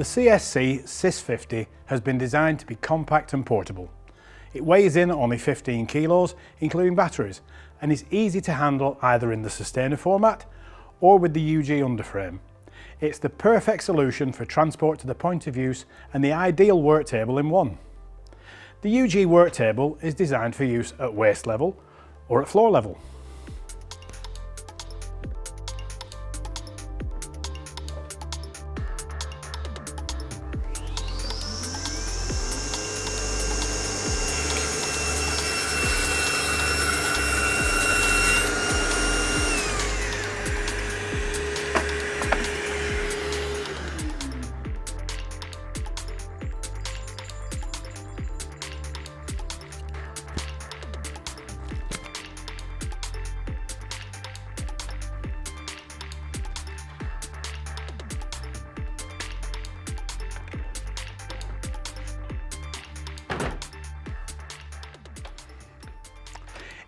The CSC SYS 50 has been designed to be compact and portable. It weighs in only 15 kilos, including batteries, and is easy to handle either in the Sustainer format or with the UG underframe. It's the perfect solution for transport to the point of use and the ideal work table in one. The UG work table is designed for use at waist level or at floor level.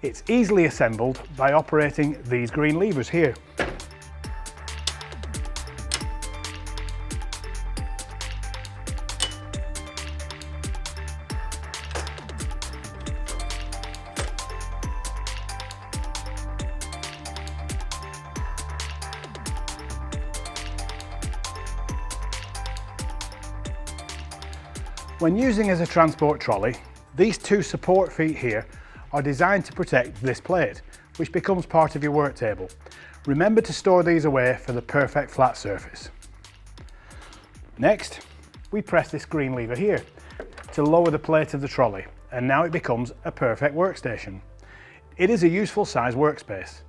It's easily assembled by operating these green levers here. When using as a transport trolley, these two support feet here are designed to protect this plate, which becomes part of your work table. Remember to store these away for the perfect flat surface. Next, we press this green lever here to lower the plate of the trolley, and now it becomes a perfect workstation. It is a useful size workspace.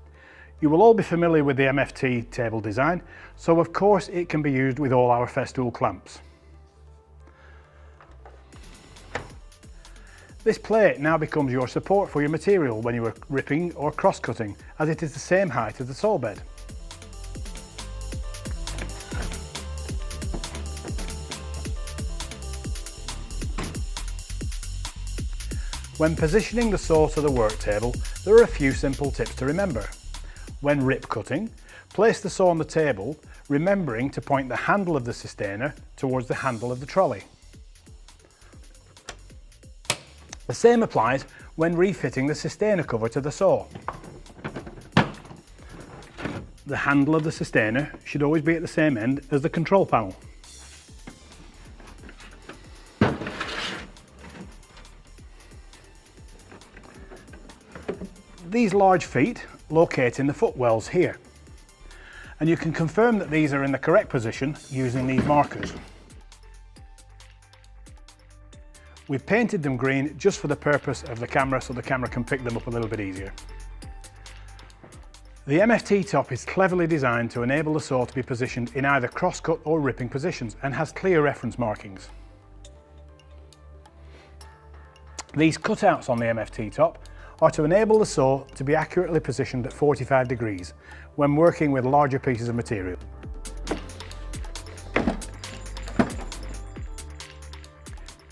You will all be familiar with the MFT table design, so of course it can be used with all our Festool clamps. This plate now becomes your support for your material when you are ripping or cross-cutting, as it is the same height as the saw bed. When positioning the saw to the work table, there are a few simple tips to remember. When rip cutting, place the saw on the table, remembering to point the handle of the Sustainer towards the handle of the trolley. The same applies when refitting the Sustainer cover to the saw. The handle of the Sustainer should always be at the same end as the control panel. These large feet locate in the footwells here, and you can confirm that these are in the correct position using these markers. We've painted them green just for the purpose of the camera, so the camera can pick them up a little bit easier. The MFT top is cleverly designed to enable the saw to be positioned in either cross-cut or ripping positions and has clear reference markings. These cutouts on the MFT top are to enable the saw to be accurately positioned at 45 degrees when working with larger pieces of material.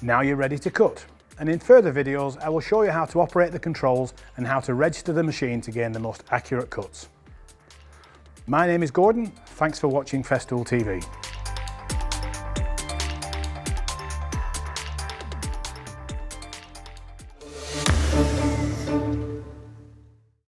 Now you're ready to cut, and in further videos I will show you how to operate the controls and how to register the machine to gain the most accurate cuts. My name is Gordon, thanks for watching Festool TV.